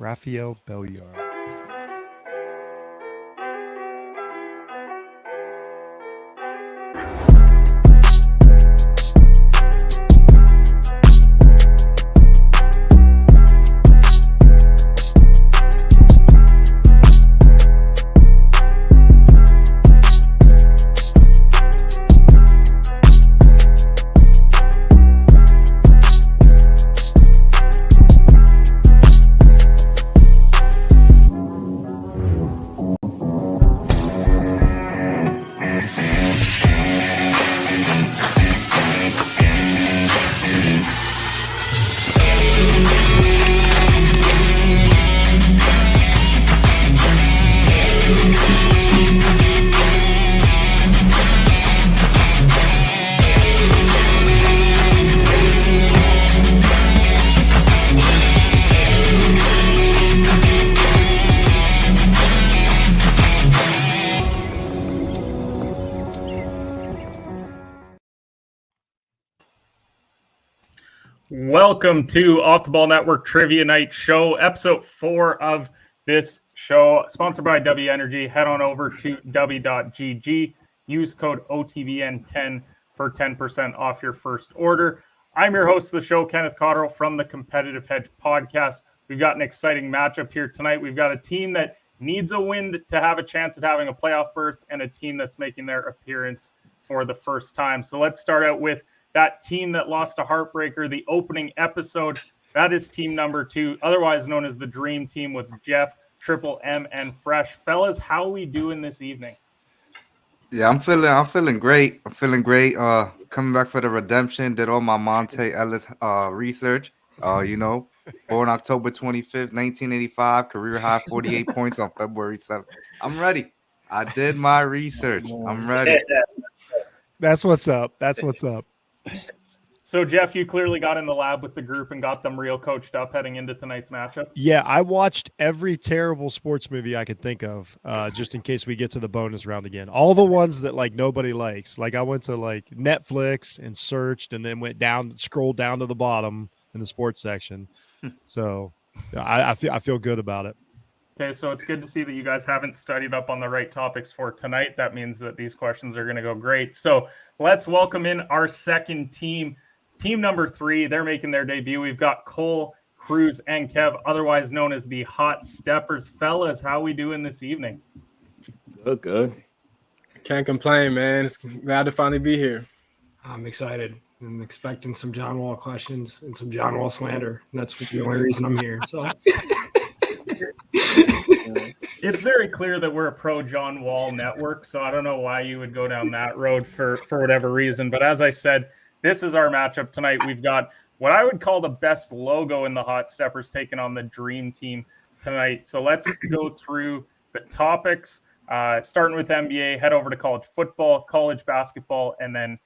Rafael Belliard. Welcome to Off the Ball Network Trivia Night Show, episode 4 of this show, sponsored by W Energy. Head on over to w.gg, use code OTBN10 for 10% off your first order. I'm your host of the show, Kenneth Cotterill from the Competitive Hedge Podcast. We've got an exciting matchup here tonight. We've got a team that needs a win to have a chance at having a playoff berth, and a team that's making their appearance for the first time. So let's start out with that team that lost a heartbreaker, the opening episode. That is team number 2, otherwise known as the Dream Team, with Jeff, Triple M, and Fresh. Fellas, how are we doing this evening? Yeah, I'm feeling great. Coming back for the redemption. Did all my Monte Ellis research. Born October 25th, 1985, career high 48 points on February 7th. I'm ready. I did my research. I'm ready. That's what's up. So, Jeff, you clearly got in the lab with the group and got them real coached up heading into tonight's matchup. Yeah, I watched every terrible sports movie I could think of, just in case we get to the bonus round again. All the ones that nobody likes. I went to Netflix and searched, and then scrolled down to the bottom in the sports section. So I feel good about it. Okay, so it's good to see that you guys haven't studied up on the right topics for tonight. That means that these questions are going to go great. So let's welcome in our second team. Team number 3, they're making their debut. We've got Cole, Cruz, and Kev, otherwise known as the Hotsteppers. Fellas, how we doing this evening? Good. Can't complain, man. It's glad to finally be here. I'm excited. I'm expecting some John Wall questions and some John Wall slander. That's the only reason I'm here. So it's very clear that we're a pro John Wall network, so I don't know why you would go down that road for whatever reason. But as I said, this is our matchup tonight. We've got what I would call the best logo in the Hotsteppers taking on the Dream Team tonight. So let's go through the topics, starting with NBA, head over to college football, college basketball, and then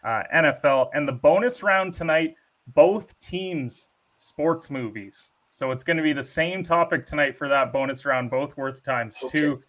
NFL. And the bonus round tonight, both teams' sports movies. So it's going to be the same topic tonight for that bonus round, both worth times 2.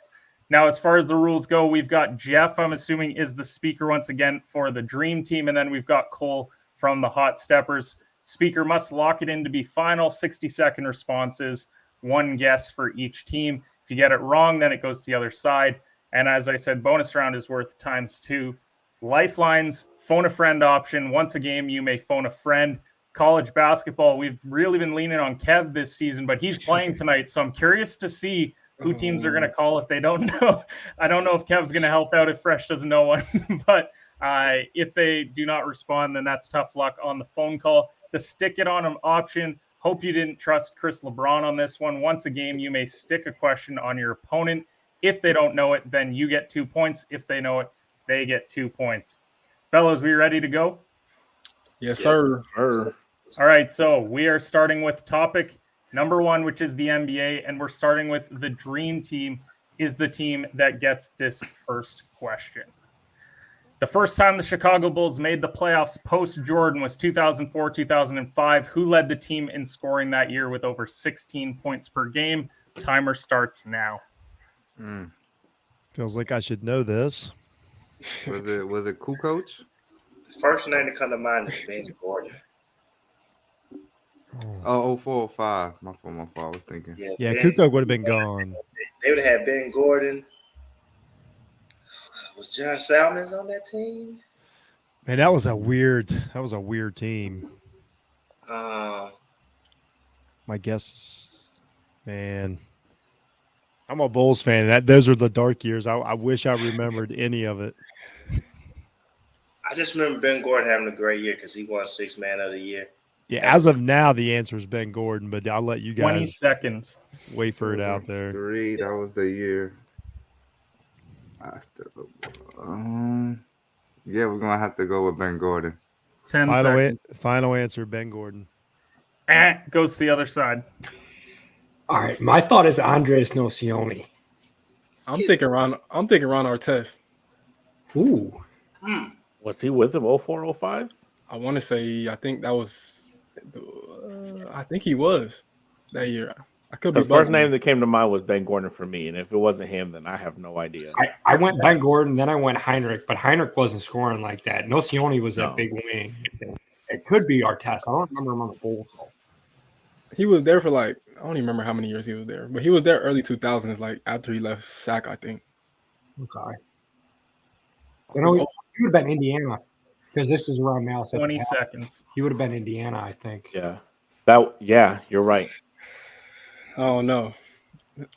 Now, as far as the rules go, we've got Jeff, I'm assuming, is the speaker once again for the Dream Team, and then we've got Cole from the Hotsteppers. Speaker must lock it in to be final, 60-second responses, 1 guess for each team. If you get it wrong, then it goes to the other side. And as I said, bonus round is worth times 2. Lifelines, phone a friend option. Once a game, you may phone a friend. College basketball, we've really been leaning on Kev this season, but he's playing tonight, so I'm curious to see who teams are going to call if they don't know. I don't know if Kev's going to help out if Fresh doesn't know one, but if they do not respond, then that's tough luck on the phone call. The stick it on them option, hope you didn't trust Chris LeBron on this one. Once a game, you may stick a question on your opponent. If they don't know it, then you get 2 points. If they know it, they get 2 points. Fellows, we ready to go? Yes, sir. All right, so we are starting with topic number 1, which is the NBA, and we're starting with the Dream Team is the team that gets this first question. The first time the Chicago Bulls made the playoffs post-Jordan was 2004-2005. Who led the team in scoring that year with over 16 points per game? Timer starts now. Feels like I should know this. Was it Kukoc? The first name to come to mind is Vince Gordon. Oh, 0405. My fault. I was thinking. Yeah, Ben, Kukoc would have been gone. they would have had Ben Gordon. Was John Salmons on that team? Man, that was a weird team. My guess is, man, I'm a Bulls fan. Those are the dark years. I wish I remembered any of it. I just remember Ben Gordon having a great year because he won 6th Man of the Year. Yeah, as of now, the answer is Ben Gordon, but I'll let you 20 guys seconds. wait for it out there. 3. That was the year. After, yeah, we're gonna have to go with Ben Gordon. 10 seconds. Final answer, Ben Gordon. Goes to the other side. All right, my thought is Andres Nocioni. I'm thinking Ron Artest. Ooh, Was he with him 0405? I want to say, I think that was, I think he was that year. I could be The first bugging. name that came to mind was Ben Gordon for me, and if it wasn't him, then I have no idea. I went Ben Gordon, then I went Heinrich, but Heinrich wasn't scoring like that. Nocioni was that No. big wing. It could be Artest. I don't remember him on the Bulls. He was there for like, I don't even remember how many years he was there, but he was there early 2000s, like after he left SAC, I think. Okay. You know, he would have been Indiana because this is around now. 20 seconds. He would have been Indiana, I think. Yeah, you're right. Oh no,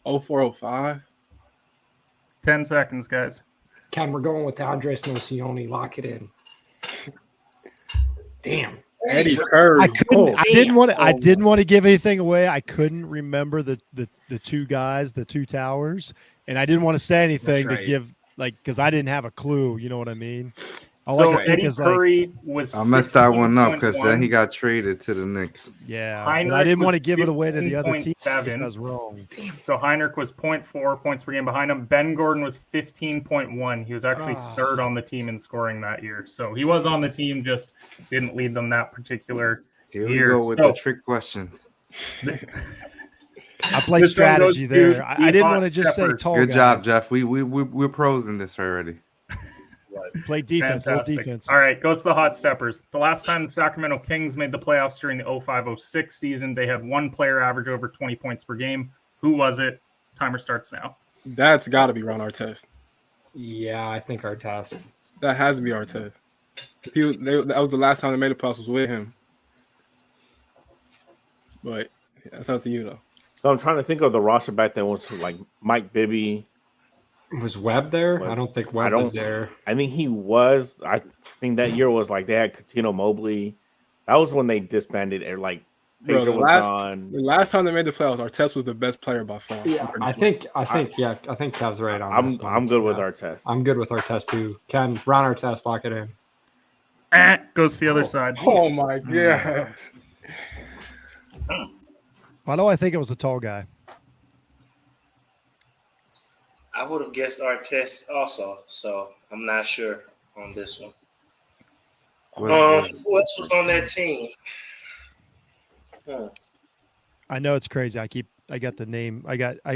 0405. 10 seconds, guys. Ken, we're going with Andres Nocioni. Lock it in. Damn. Eddie Curry. I didn't want to give anything away. I couldn't remember the two guys, the two towers, and I didn't want to say anything That's right. to give because I didn't have a clue. You know what I mean? All So I could think Eddie is Curry was I messed that one up because 16.1. then he got traded to the Knicks. yeah. Heinrich But I didn't want was to give it away to the other team. 15.7. I was wrong. So Heinrich was 0.4 points per game behind him. Ben Gordon was 15.1. He was actually third on the team in scoring that year. So he was on the team, just didn't lead them that particular Here we year. go with So the trick questions. I played This one goes strategy to there. I the didn't want to just say Hotsteppers. tall Good guys. job, Jeff. We're pros in this already. Play defense, little Fantastic. defense. All right, goes to the Hotsteppers. The last time the Sacramento Kings made the playoffs during the 05-06 season, they had one player average over 20 points per game. Who was it? Timer starts now. That's got to be Ron Artest. Yeah, I think Artest. That has to be Artest. That was the last time they made the playoffs was with him. But that's up to you, though. So I'm trying to think of the roster back then was like Mike Bibby. Was Webb there? I don't think Webb was there. I think he was. I think that year was like they had Catino Mobley. That was when they disbanded. Or like Bro, Pedro was gone. the last time they made the playoffs, Artest was the best player by far. Yeah, I think Kev's right on. I'm this one. I'm good with Yeah. Artest. I'm good with Artest too. Ken, Ron Artest, lock it in. Goes to the other side. Oh my god. Why do I think it was a tall guy? I would have guessed Artest also, so I'm not sure on this one. Who else was on that team? I know it's crazy. I got the name.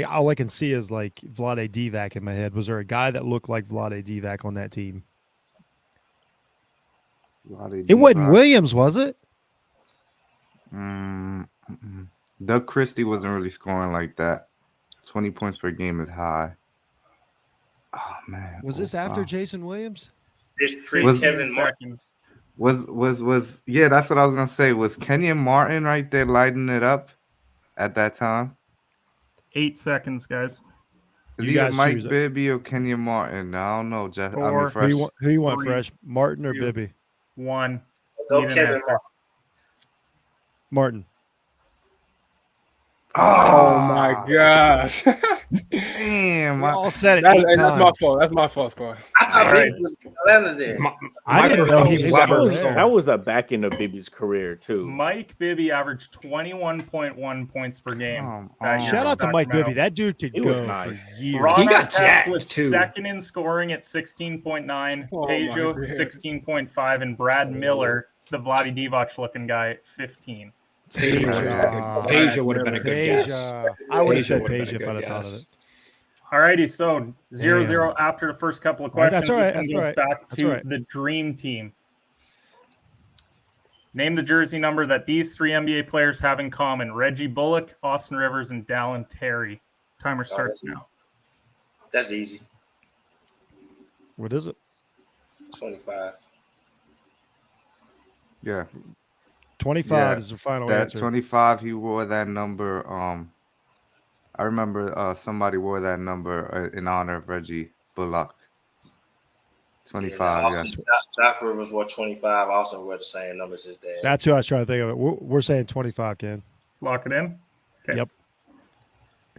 All I can see is like Vlade Divac in my head. Was there a guy that looked like Vlade Divac on that team? It wasn't Williams, was it? Doug Christie wasn't really scoring like that. 20 points per game is high. Oh man. Was this after Jason Williams? This Was- Kevin Martin. Was yeah, that's what I was gonna say. Was Kenyon Martin right there lighting it up at that time? 8 seconds, guys. Is You either guys Mike choose it. Bibby or Kenyon Martin? I don't know, Jeff. I Four. mean, fresh. Who you want, Three, Fresh? Martin or 2. Bibby? 1. Go Need an Kevin answer. Martin. Martin. Oh my gosh. Damn. We all said it That's 8 my times. fault. That's my fault, squad. I thought All this right. was Atlanta then. I didn't know he was Weber. there. That was the back end of Bibby's career too. Mike Bibby averaged 21.1 points per game. that year Shout for out to Mike Sacramento. Bibby. That dude could He go was nice. for years. Ron He got Artest jacked, was too. second in scoring at 16.9. Oh, my Pedro God. 16.5, and Brad Miller, the Vlade Divac looking guy, at 15. Peja would have been a good guess. Peja. I would have Peja said would've been a Peja if good I'd have thought of guess. it. Alrighty, so 0-0 after the first couple of All right, questions. that's all right, This one that's goes all right, back that's to all right. the dream team. Name the jersey number that these 3 NBA players have in common. Reggie Bullock, Austin Rivers, and Dallin Terry. Timer starts now. That's easy. What is it? 25. Yeah. 25 is the final That answer. 25, he wore that number. I remember somebody wore that number in honor of Reggie Bullock. 25, yeah. Doc Rivers wore 25. Also wore the same numbers as his dad. That's who I was trying to think of. We're saying 25, Ken. Lock it in. Okay. Yep.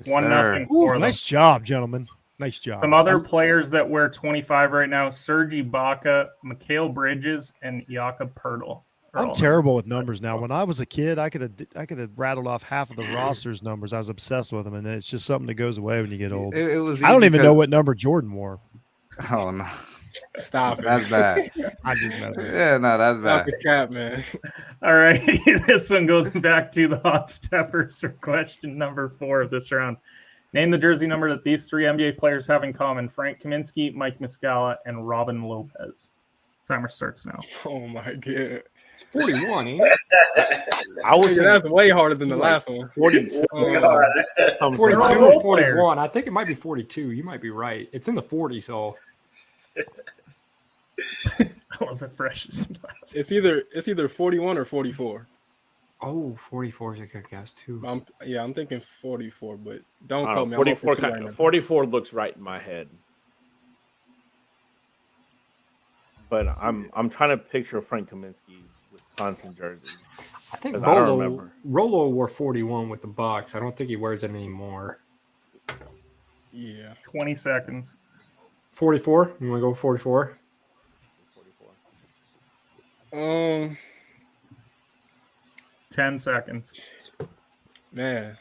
1-0 for them. Nice job, gentlemen. Nice job. Some other players that wear 25 right now: Serge Ibaka, Mikal Bridges, and Jakob Poeltl. I'm terrible with numbers now. When I was a kid, I could have rattled off half of the roster's numbers. I was obsessed with them, and it's just something that goes away when you get old. It was I don't even know what number Jordan wore. Oh no! Stop it. That's bad. I just messed with it. Yeah, no, that's Stop bad. the cap, man. All right, this one goes back to the Hotsteppers for question number 4 of this round. Name the jersey number that these 3 NBA players have in common: Frank Kaminsky, Mike Muscala, and Robin Lopez. Timer starts now. Oh my god. 41, ain't it? I was thinking That's way harder than the last one. 42. 42 They're all or role 41. I think it might be 42. You might be right. It's in the 40s, so I love it fresh. It's either 41 or 44. oh, 44 is a good guess too. I'm thinking 44, but don't I call don't me. know, I'm up 44, for two right now. 44 looks right in my head. But I'm trying to picture Frank Kaminsky's Wisconsin jersey. I think 'Cause I don't Rolo remember. wore 41 with the Bucks. I don't think he wears it anymore. Yeah. 20 seconds. 44? You want to go 44? 10 seconds. Man,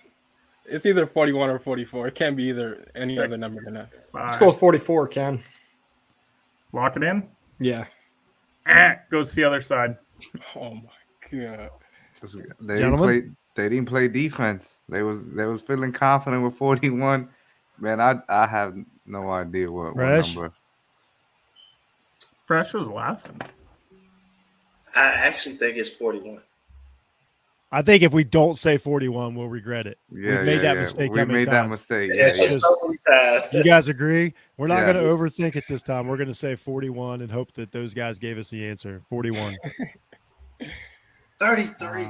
it's either 41 or 44. It can't be either any other number than that. Let's go with 44, Ken. Lock it in. Yeah. Goes to the other side. Oh my god. Gentlemen? They didn't play defense. They was feeling confident with 41. Man, I have no idea what Fresh? number. Fresh was laughing. I actually think it's 41. I think if we don't say 41, we'll regret it. Yeah, We've made that mistake. We how many made that times? mistake. Yeah, Yeah, it's yeah. so many times. You guys agree? We're not Yeah. going to overthink it this time. We're going to say 41 and hope that those guys gave us the answer. 41. 33.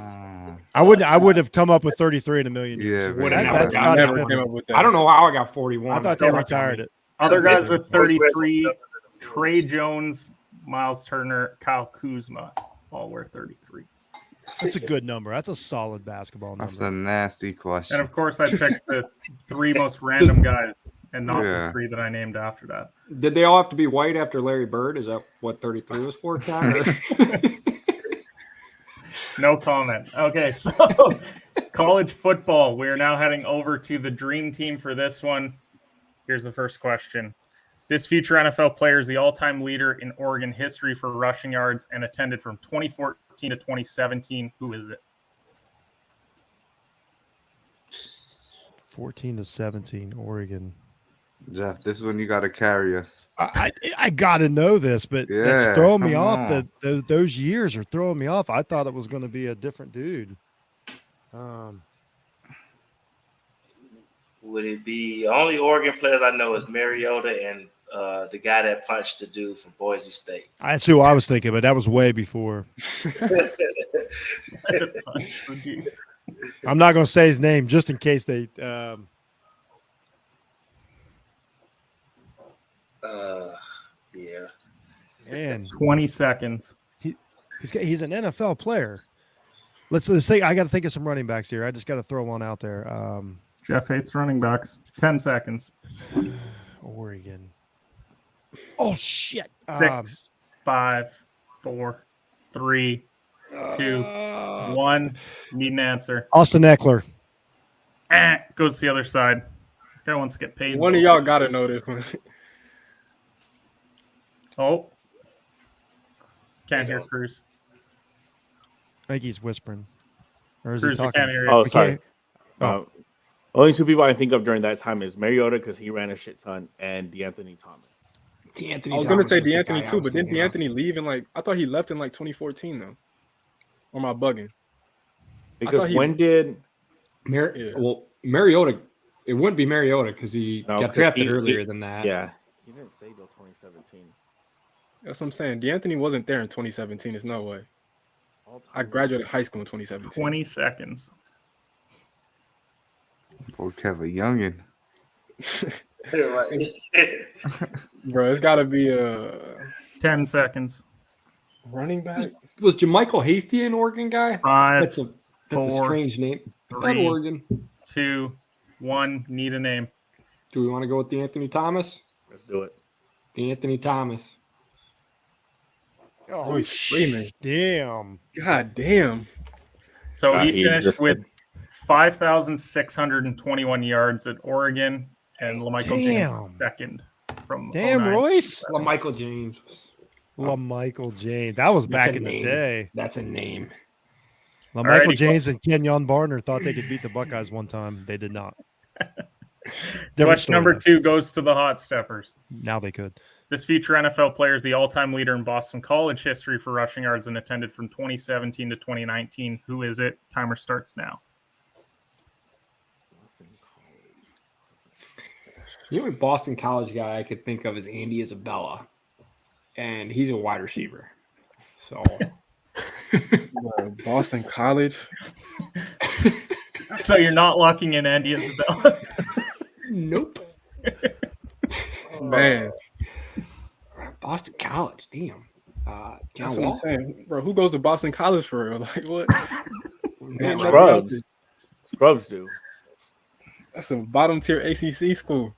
I would have come up with 33 in a million years. Yeah, Would've man. never That's got not I a never good came one. up with that. I don't know how I got 41. I thought they retired it. Other guys with 33: Trey Jones, Miles Turner, Kyle Kuzma, all wear 33. That's a good number. That's a solid basketball That's number. a nasty question. And of course, I picked the 3 most random guys, and not Yeah. the 3 that I named after that. Did they all have to be white after Larry Bird? Is that what 33 was for, Ken? No comment. Okay, so college football. We are now heading over to the dream team for this one. Here's the first question. This future NFL player is the all-time leader in Oregon history for rushing yards and attended from 2014 to 2017. Who is it? 14 to 17, Oregon. Jeff, this is when you got to carry us. I got to know this, but Yeah, it's throwing me come off. on. Those years are throwing me off. I thought it was going to be a different dude. Would it be the only Oregon players I know is Mariota and the guy that punched the dude from Boise State? That's who I was thinking, but that was way before. I'm not going to say his name just in case they. Yeah. Man, 20 seconds. he's an NFL player. Let's think. I got to think of some running backs here. I just got to throw one out there. Jeff hates running backs. 10 seconds. Oregon. Oh shit! 6, 5, 4, 3, 2, 1. Need an answer. Austin Eckler. Goes to the other side. Guy wants to get paid. One of y'all got to know this one. Oh. Can't hear Cruz. I think he's whispering. Or is Cruz, he I talking? can't hear you. Oh, Okay. sorry. Oh. Only 2 people I think of during that time is Mariota because he ran a shit ton, and DeAnthony Thomas. DeAnthony I was going to Thomas say was the guy DeAnthony I too, was but didn't thinking of. DeAnthony leave in I thought he left in 2014 though. Or am I bugging? Because thought he- when did Yeah. Well, Mariota, it wouldn't be Mariota because he No, got 'cause drafted he- earlier he- than that. yeah, he didn't say till 2017. That's what I'm saying. DeAnthony wasn't there in 2017. There's no way. I All-time graduated high school in 2017. 20 seconds. Poor Kevin Youngin. Bro, it's got to be 10 seconds. running back. Was JaMychal Hasty an Oregon guy? 5, That's a four, strange name. At 3, Oregon. 2, 1. Need a name. Do we want to go with D'Anthony Thomas? Let's do it. D'Anthony Thomas. Oh, screaming. damn. God damn. So he He finished existed. with 5,621 yards at Oregon, and LaMichael Damn. James second from Damn, 09. Royce. Michael James. LaMichael James. That was That's back a in the name. day. That's a name. LaMichael Alrighty, James and Kenyon Barner thought they could beat the Buckeyes one time. They did not. Different Question story, number though. 2 goes to the Hotsteppers. Now they could. This future NFL player is the all-time leader in Boston College history for rushing yards and attended from 2017 to 2019. Who is it? Timer starts now. The only Boston College guy I could think of is Andy Isabella, and he's a wide receiver. So Boston College. So you're not locking in Andy Isabella? nope. Man, Boston College, damn. John that's what I'm Wall, saying. Bro, who goes to Boston College for real? Like, what? Matt Ain't Ryan. nothing out Scrubs. Scrubs do. That's a bottom tier ACC school.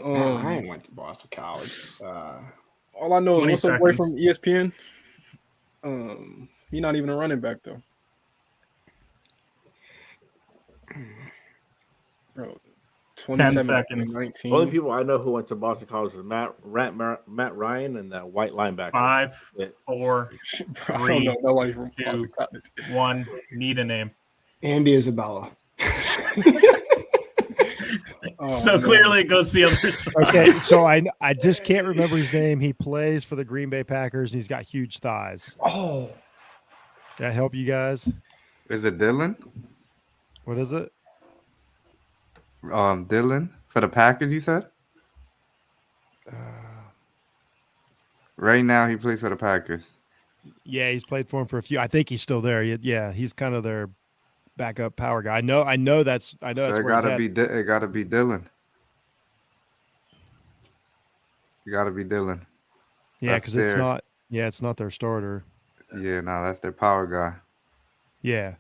Matt Ryan went to Boston College. All I know 20 is what's up away from seconds. ESPN. He's not even a running back though. Bro, 10 seconds. 19. The only people I know who went to Boston College is Matt Ryan and the white linebacker. 5, Yeah. 4, Bro, I don't know nobody from two. Boston College. 1. Need a name. Andy Isabella. Oh, So man. clearly it goes the other side. Okay, so I just can't remember his name. He plays for the Green Bay Packers. And he's got huge thighs. Oh, Did that help you guys? Is it Dylan? What is it? Dylan for the Packers, you said? Right now, he plays for the Packers. Yeah, he's played for him for a few. I think he's still there. Yeah, he's kind of their backup power guy. I know that's So that's it where gotta he's be at. it gotta be Dylan. It gotta be Dylan. Yeah, that's because it's their- not. Yeah, it's not their starter. Yeah, no, that's their power guy. Yeah.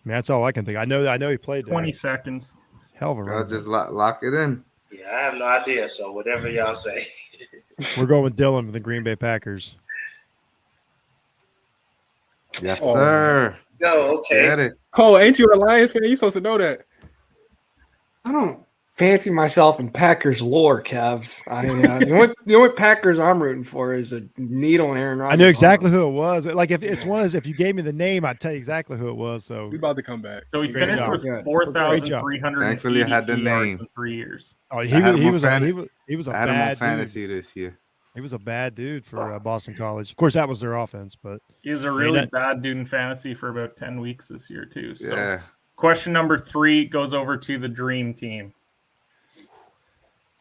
I mean, that's all I can think. I know he played there. 20 seconds. Hell of a Y'all running just back. lock it in. Yeah, I have no idea. So whatever y'all say. We're going with Dylan with the Green Bay Packers. Yes, Oh, sir. Go, okay. Get it. Cole, ain't you a Lions fan? You supposed to know that. I don't fancy myself in Packers lore, Kev. The only Packers I'm rooting for is a needle and Aaron Rodgers. I knew exactly who it was. Like if it's one of those, if you gave me the name, I'd tell you exactly who it was. So We about to come back. So he Great finished job. with Good. 4,382 Thankfully, I had the yards name. in 3 years. oh, I had him on he was a I had him on bad dude. fantasy this year. He was a bad dude for Boston College. Of course, that was their offense, but He was a really that- bad dude in fantasy for about 10 weeks this year, too. So Yeah. question number 3 goes over to the Dream Team.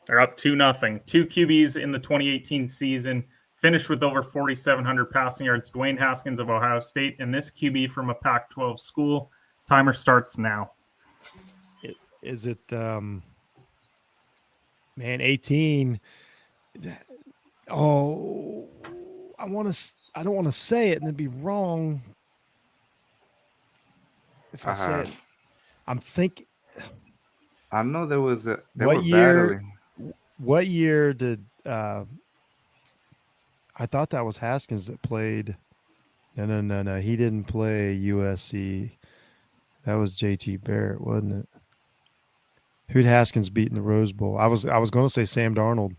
They're up 2-0. 2 QBs in the 2018 season, finished with over 4,700 passing yards. Dwayne Haskins of Ohio State, and this QB from a Pac-12 school. Timer starts now. is it man 18? Oh, I don't want to say it and then be wrong. If I say it, I'm thinking. I know there was a they What were year- battling. What year did I thought that was Haskins that played? No. He didn't play USC. That was JT Barrett, wasn't it? Who'd Haskins beat in the Rose Bowl? I was going to say Sam Darnold,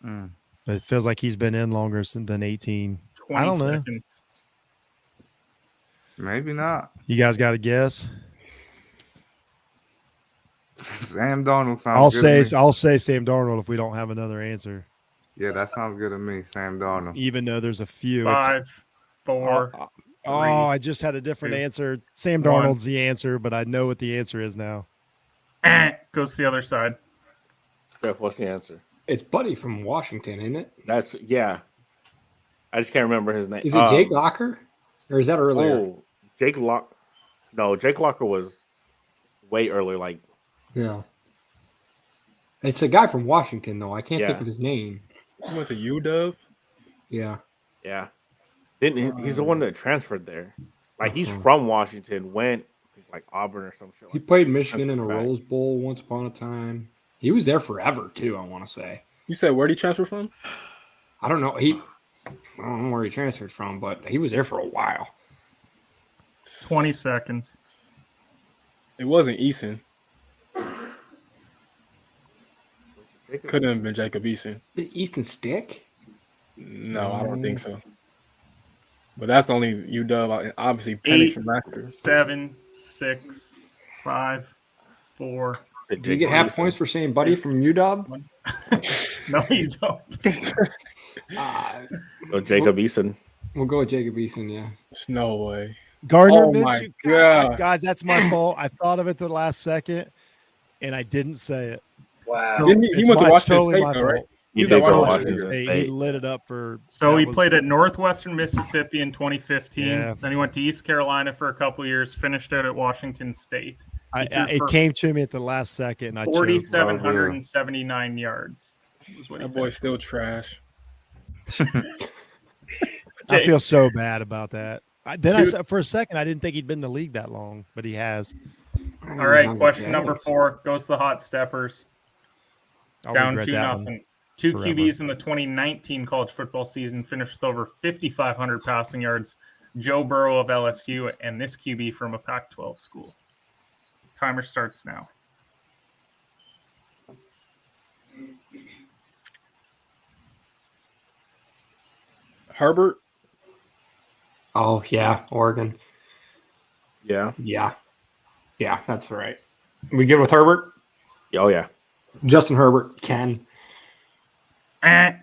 Mm. but it feels like he's been in longer than 18. 20 I don't know. seconds. Maybe not. You guys got a guess? Sam Darnold sounds I'll good to say Sam Darnold if we don't have another answer. Yeah, that sounds good to me. Sam Darnold. Even though there's a few. It's- 5, 4. Oh, I just had a different 2, answer. Sam 1. Darnold's the answer, but I know what the answer is now. Goes to the other side. Jeff, what's the answer? It's Buddy from Washington, isn't it? That's yeah. I just can't remember his name. Is it Jake Locker? Or is that earlier? Oh, Jake Locker. No, Jake Locker was way earlier. Like, Yeah. It's a guy from Washington, though. I can't Yeah. think of his name. He went to UW. Yeah. yeah, he's the one that transferred there. Like, he's Uh-huh. from Washington. Went I think, like Auburn or some shit. He Like played Michigan in a Back. Rose Bowl once upon a time. He was there forever, too, I want to say. You said where'd he transfer from? I don't know. I don't know where he transferred from, but he was there for a while. 20 seconds. It wasn't Eason. that. Couldn't have been Jacob Eason. Easton Stick? No, I don't think so. But that's the only UW. Obviously, Penix 8, from last year. 7, 6, 5, 4. Do you get half points for saying Buddy from UW? No, you don't. Go Jacob Eason. We'll go with Jacob Eason, yeah. There's no way. Gardner Oh my Minshew. God. Guys, that's my fault. I thought of it the last second, and I didn't say it. Wow. Didn't he It's went to my- Washington totally State, my though, right? fault. He He's did at go to Washington Washington He State. lit it up for. So that he was- played at Northwestern Mississippi in 2015. Yeah. Then he went to East Carolina for a couple years, finished out at Washington State. it came to me at the last second, and I chose. 4,779 yards. Was what he That boy's finished. still trash. I feel so bad about that. For a second, I didn't think he'd been in the league that long, but he has. All right, question number 4 goes to the Hotsteppers. I'll Down regret 2 that one. nothing. 2 forever. QBs in the 2019 college football season finished with over 5,500 passing yards. Joe Burrow of LSU and this QB from a Pac-12 school. Timer starts now. Herbert. Oh, yeah, Oregon. Yeah. Yeah. Yeah, that's right. We good with Herbert? Oh yeah. Justin Herbert, Ken.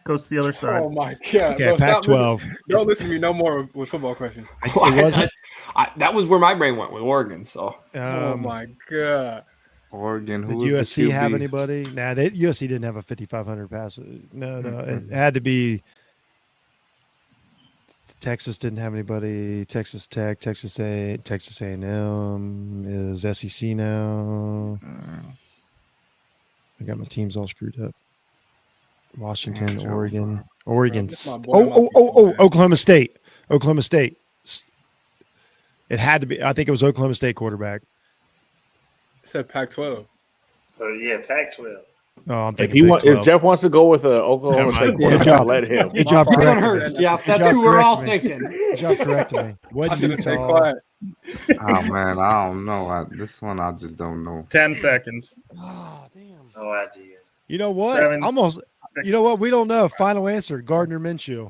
Goes to the other side. Oh my God. Okay, Bro, stop Pac-12. listening- Don't listen to me no more with football questions. That was where my brain went with Oregon. So Oh my God. Oregon. Did Who was USC the have QB? anybody? Nah, USC didn't have a 5,500 pass. No, it had to be. Texas didn't have anybody. Texas Tech, Texas A&M is SEC now. I got my teams all screwed up. Washington, Joe Oregon, Burrow. Oregon. That's my boy, my Oh, people, Oklahoma State. Oklahoma State. It had to be. I think it was Oklahoma State quarterback. It said Pac-12. So yeah, Pac-12. Oh, I'm If thinking if Big 12. Jeff wants to go with Oklahoma Never State, mind. Good quarterback, job. let him. Good job that one correcting hurts, me. Jeff. Good That's job who we're all correcting me. thinking. Good job correcting me. I What should you have stayed call? quiet. Oh man, I don't know. This one I just don't know. 10 seconds. Oh, damn. No idea. You know what? 7, Almost. 6. You know what? We don't know. Final answer: Gardner Minshew.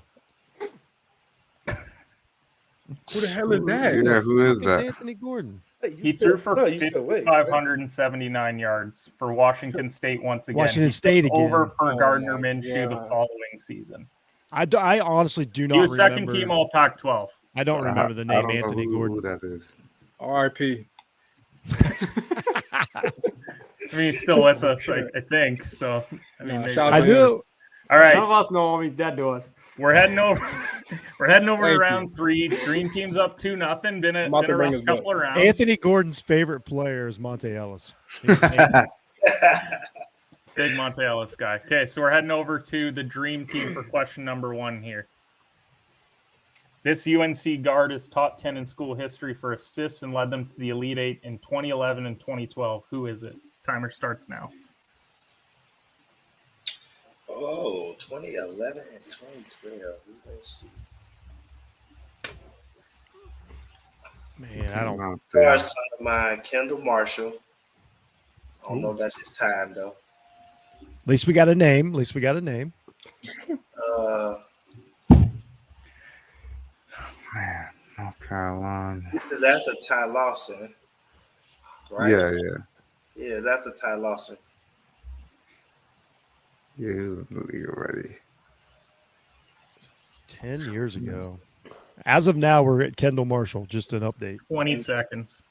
Who the hell is that? Yeah, who is It's that? Anthony Gordon. He threw for 5,579 yards for Washington State once again. Washington He State took again. over for Oh Gardner my Minshew the God. following season. I honestly do not He was remember. second team All Pac-12. I don't remember the I name don't know Anthony who Gordon. that is. R.I.P. I mean, he's still with us, I think. So, I mean, Nah, maybe- shout I out to him. do. all right, None of us know him. He's dead to us. we're heading over. We're heading over to Thank round 3. Dream team's up 2-0. Been a, I'm about been to a bring rough his couple of rounds. Anthony Gordon's favorite player is Monte Ellis. He's Big Monte Ellis guy. Okay, so we're heading over to the dream team for question number 1 here. This UNC guard is top 10 in school history for assists and led them to the Elite 8 in 2011 and 2012. Who is it? Timer starts now. Oh, 2011 and 2012. Let's see. Man, I don't. Out As there. far as kind of my Kendall Marshall. I don't know if that's his time though. At least we got a name. This Man, North Carolina. is after Ty Lawson, right? Yeah. Yeah, it's after Ty Lawson. Yeah, he was in the league already. 10 years ago. As of now, we're at Kendall Marshall. Just an update. 20 seconds.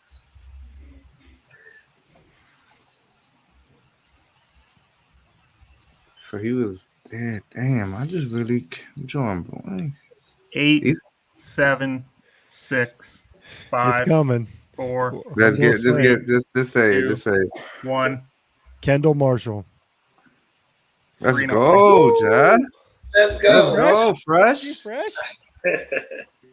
So he was there. Damn, I just really joined, boy. 8, He's- 7, 6, It's 5, coming. 4, Let's I'm get, gonna just say it, just say it. 1. Kendall Marshall. Let's 3-0. go, Jad. Let's Let's go. go, fresh. Fresh.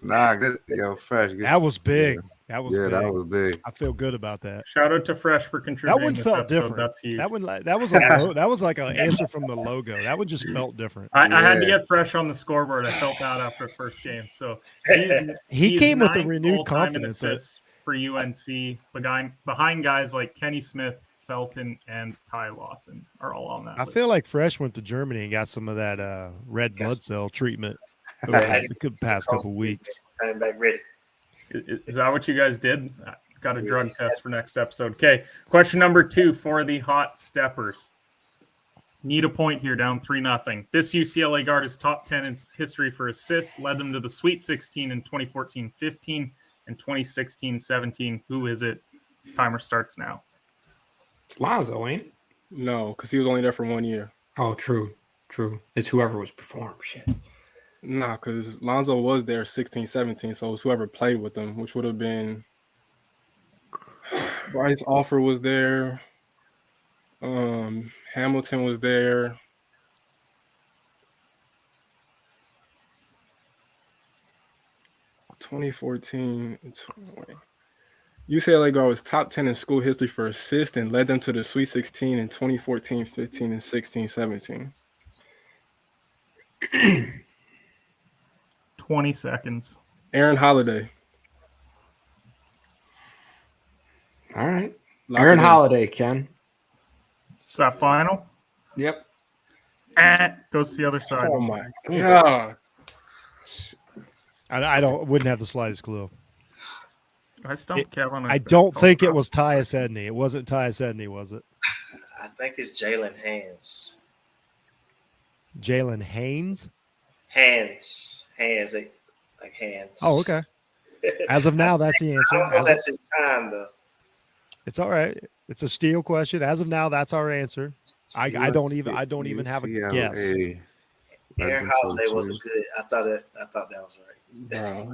Nah, good. Yo, fresh. Good. That was big. That was Yeah, big. that was big. I feel good about that. Shout out to Fresh for contributing. That one this felt episode. different. That's huge. That was like an answer from the logo. That one just felt different. I had to Yeah. get Fresh on the scoreboard. I felt that after the first game. So He came with a 9th renewed all-time in confidence. assists for UNC. Behind guys like Kenny Smith, Felton, and Ty Lawson are all on that. I list. feel like Fresh went to Germany and got some of that red blood cell treatment over the past couple weeks. I'm back ready. Is that what you guys did? Got a drug test for next episode. Okay. Question number 2 for the Hotsteppers. Need a point here, down 3-0. This UCLA guard is top 10 in history for assists, led them to the Sweet 16 in 2014-15 and 2016-17. Who is it? Timer starts now. It's Lonzo, ain't it? No, because he was only there for 1 year. Oh, true. It's whoever was performed. Shit. Nah, because Lonzo was there 16, 17, so it was whoever played with them, which would have been Bryce Offer was there. Hamilton was there. (2014) UCLA guard was top 10 in school history for assists and led them to the Sweet 16 in 2014, 15, and 16, 17. 20 seconds. Aaron Holiday. All right. Lock Aaron it in. Holiday, Ken. Is that final? Yep. Goes to the other side. Oh my god. I wouldn't have the slightest clue. I stumped Kevin. I don't think it was Tyus Edney. It wasn't Tyus Edney, was it? I think it's Jalen Hands. Jalen Haynes? Hands, like hands. Oh, okay. As of now, that's the I don't know answer. if that's his time though. It's all right. It's a steal question. As of now, that's our answer. I don't even have a guess. Aaron Holiday wasn't good. I thought that was right. Bro.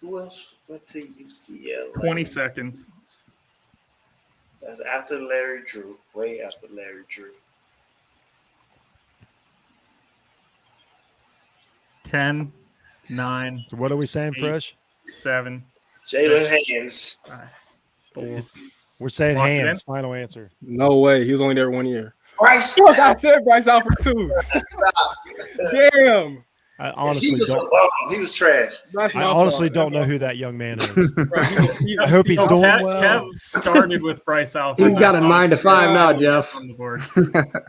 Who else went to UCLA? 20 seconds. That's after Larry Drew. Way after Larry Drew. 10, 9, So what are we saying, 8. Fresh? 7, Jalen Hands. 4. We're saying Lock it hands. in? Final answer. No way. He was only there 1 year. Bryce. I said Bryce Alford too. Damn. I He honestly was a don't. bum. He was trash. That's I my honestly fault. don't know That's who that young man is. my fault. I hope he's So doing Kev, well. Kev started with Bryce Alford. He's got a 9 to 5 now, Jeff. On the board.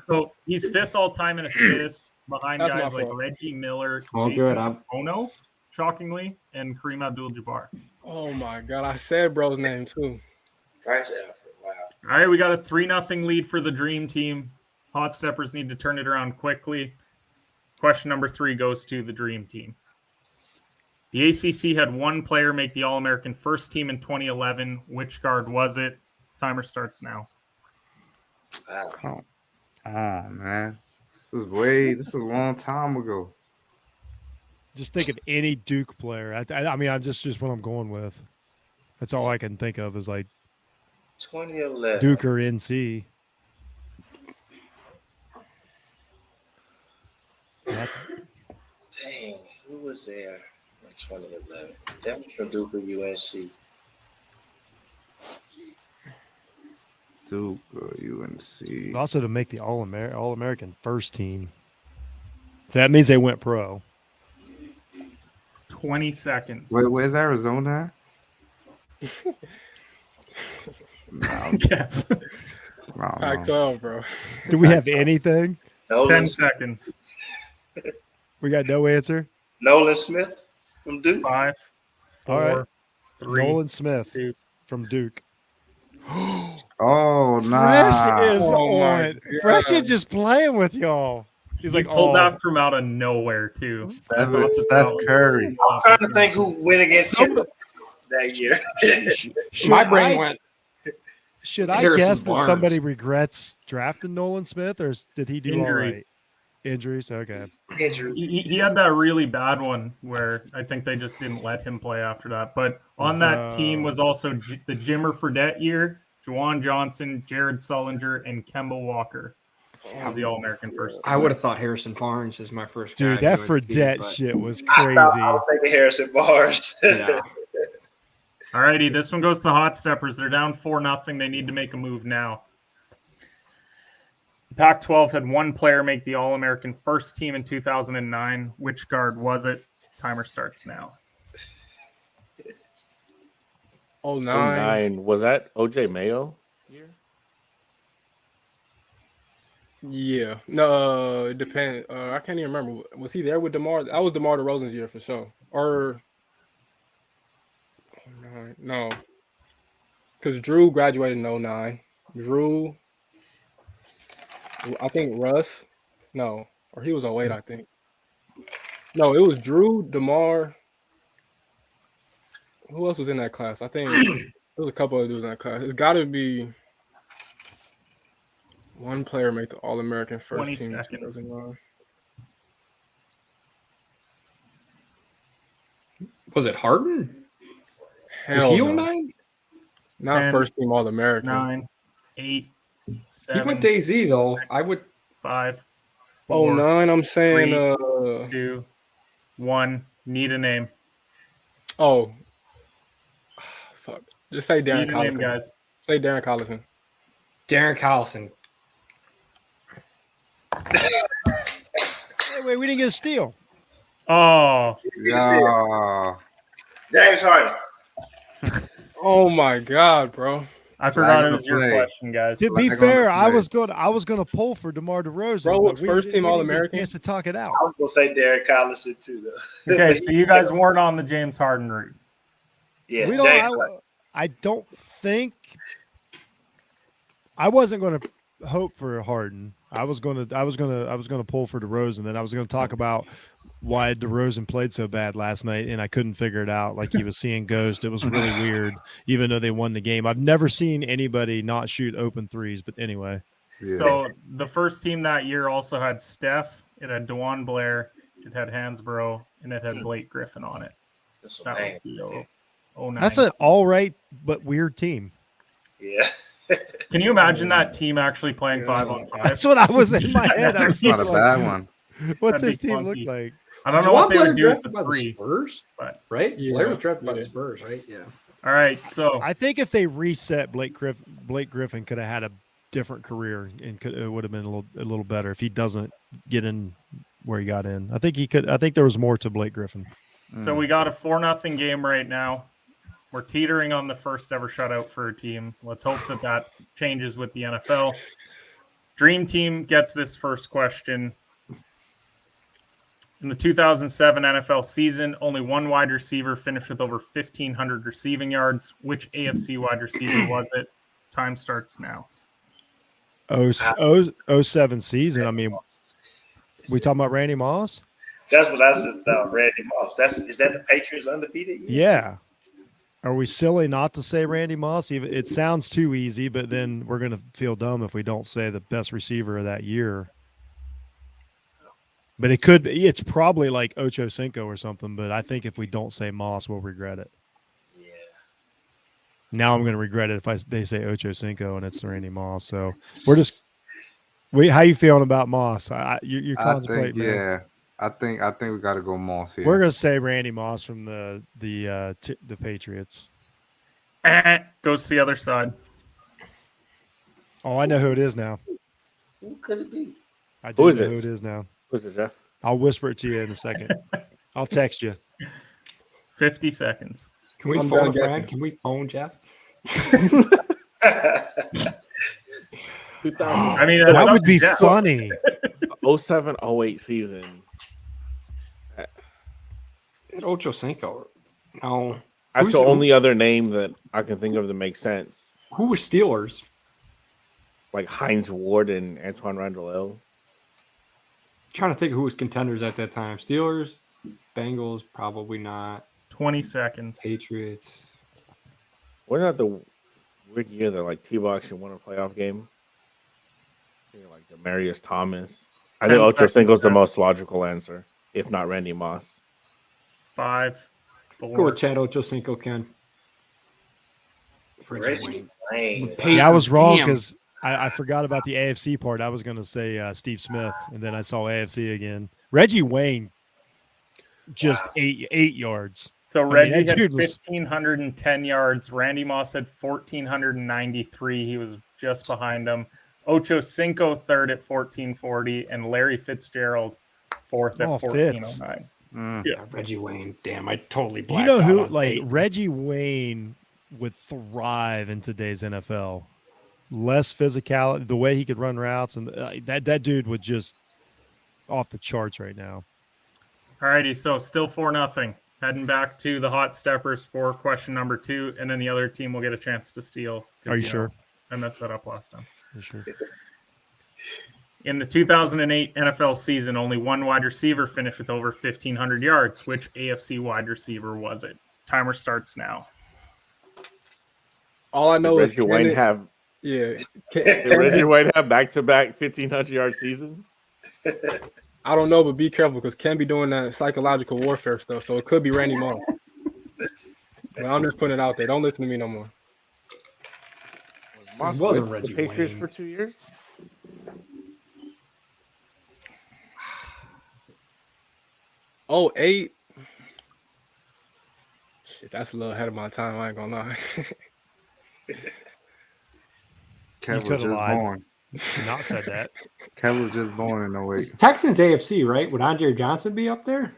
So he's 5th all time in assists behind That's my guys like fault. Reggie Miller, All Jason good. Ono, shockingly, and Kareem Abdul-Jabbar. Oh my god. I said bro's name too. Bryce Alford. Wow. All right, we got a 3-0 lead for the Dream Team. Hotsteppers need to turn it around quickly. Question number 3 goes to the Dream Team. The ACC had one player make the All-American first team in 2011. Which guard was it? Timer starts now. Wow. Oh man, this is a long time ago. Just think of any Duke player. I mean, I'm just what I'm going with. That's all I can think of is like 2011. Duke or NC. Dang, who was there in 2011? That was from Duke or UNC. Duke or UNC. Also to make the All-American first team. So that means they went pro. 20 seconds. Wait, where's Arizona? No, Yeah. I come, bro. Do we have anything? 10 Nolan, seconds. We got no answer. Nolan Smith from Duke. 5, 4, All right. 3. Nolan Smith 2. from Duke. Oh, nah. Fresh is Oh, my on. Fresh God. is just playing with y'all. He's He like, pulled oh, that from out of nowhere too. Steph Curry. I'm trying to think who went against him that year. should My brain I, went. should I Harrison guess that Barnes. somebody regrets drafting Nolan Smith, or did he do Injury. all right? Injuries, okay. Injury. He had that really bad one where I think they just didn't let him play after that. But on that team was also the Jimmer Fredette year, Juwan Johnson, Jared Sullinger, and Kemba Walker was the All-American first. I would have thought Harrison Barnes is my first guy. Dude, that who went to Fredette but- shit was I crazy. was thinking Harrison Barnes. Yeah. All righty, this one goes to Hotsteppers. They're down 4-0. They need to make a move now. Pac-12 had one player make the All-American first team in 2009. Which guard was it? Timer starts now. 09. 09. Was that OJ Mayo year? Yeah. No, it depends. I can't even remember. Was he there with DeMar? That was DeMar DeRozan's year for sure. Or 09. No. Because Drew graduated in 09. Drew, I think Russ. No. Or he was 08, I think. No, it was Drew, DeMar. Who else was in that class? I think there was a couple of dudes in that class. It's got to be one player make the All-American first 20 team. In seconds. 2009. Was it Harden? Hell Was he no. 09? Not 10, first team All-American. 9, 8, He 7, went to AZ though. I would. 5, Oh 4, 09, I'm saying 2, 1. Need a name. oh fuck. Just say Need Darren a name, Collison. guys. Say Darren Collison. Darren Collison. Hey, wait, we didn't get a steal. Oh, Yeah. James Harden. Oh my god, bro. I forgot it Flag was your play. question, guys. To be Flag on fair, the I play. was gonna pull for DeMar DeRozan. Bro, but was first team we didn't get a All-American? chance to talk it out. I was gonna say Derek Collison too, though. Okay, so you guys weren't on the James Harden route. Yeah, We James. don't. I don't think. I wasn't going to hope for Harden. I was going to pull for DeRozan. Then I was going to talk about why DeRozan played so bad last night, and I couldn't figure it out. Like he was seeing ghost. It was really weird, even though they won the game. I've never seen anybody not shoot open threes. But anyway, Yeah. So the first team that year also had Steph. It had DeJuan Blair. It had Hansbrough, and it had Blake Griffin on it. That's That what was the 09. that's an all right but weird team. Yeah. Can you imagine that team actually playing 5-on-5? That's what I was in my head. I was It's not a like, bad one. what's That'd his be team look funky. like? I don't know what they Blair would do with drafted the by the three. Spurs, but- right? Yeah. Blair was drafted by the Yeah. Spurs, right? Yeah. All right, so I think if they reset Blake Griffin could have had a different career and it would have been a little better if he doesn't get in where he got in. I think he could. I think there was more to Blake Griffin. So we got a 4-0 game right now. We're teetering on the first ever shutout for a team. Let's hope that changes with the NFL. Dream Team gets this first question. In the 2007 NFL season, only one wide receiver finished with over 1,500 receiving yards. Which AFC wide receiver was it? Time starts now. 07 season. I mean, we talking about Randy Moss? That's what I said about Randy Moss. Is that the Patriots undefeated? Yeah. Are we silly not to say Randy Moss? Even it sounds too easy, but then we're going to feel dumb if we don't say the best receiver of that year. But it could be. It's probably like Ocho Cinco or something. But I think if we don't say Moss, we'll regret it. Yeah. Now I'm going to regret it if they say Ocho Cinco and it's Randy Moss. So we're just. How you feeling about Moss? You're I contemplating. think, man. yeah. I think we got to go Moss here. We're going to say Randy Moss from the Patriots. Goes to the other side. Oh, I know who it is now. Who could it be? I do Who is know it? who it is now. Who's it, Jeff? I'll whisper it to you in a second. I'll text you. 50 seconds. Can we I'm phone done guessing. Frank? Can we phone Jeff? I mean, That it's would be up to Jeff. funny. 07-08 season. Ocho Cinco. No. That's Who's- the only other name that I can think of that makes sense. Who was Steelers? Like Heinz Ward and Antoine Randall. Trying to think of who was contenders at that time. Steelers, Bengals, probably not. 20 seconds. Patriots. Wasn't that the weird year that like Tebow actually won a playoff game? Like Demarius Thomas. I think 10 Ocho seconds Cinco's the left. most logical answer, if not Randy Moss. 5, Go 4. with Chad Ochocinco, Ken. Reggie Wayne. Yeah, I was wrong Damn. because I forgot about the AFC part. I was going to say Steve Smith, and then I saw AFC again. Reggie Wayne, just 8 yards. So I mean, Reggie that had dude was- 1,510 yards. Randy Moss had 1,493. He was just behind him. Ocho Cinco third at 1,440, and Larry Fitzgerald fourth at Oh, 1,409. Yeah, Reggie Wayne. Damn, I totally You blacked know out who? on Like eight. Reggie Wayne would thrive in today's NFL. Less physicality, the way he could run routes, and that dude would just off the charts right now. All righty, so still 4-0. Heading back to the Hotsteppers for question number 2, and then the other team will get a chance to steal. 'Cause, Are you know, sure? I messed that up last time. For sure. In the 2008 NFL season, only one wide receiver finished with over 1,500 yards. Which AFC wide receiver was it? Timer starts now. All I know Did is Reggie Wayne have yeah. did Reggie Wayne have back-to-back 1,500-yard seasons? I don't know, but be careful because Ken be doing that psychological warfare stuff. So it could be Randy Moss. But I'm just putting it out there. Don't listen to me no more. Moss wasn't with Reggie the Patriots Wayne. for 2 years? Oh, 8. Shit, that's a little ahead of my time. I ain't gonna lie. Kev was could've just lied. born. Not said that. Kev was just born in 08. Texans AFC, right? Would Andre Johnson be up there?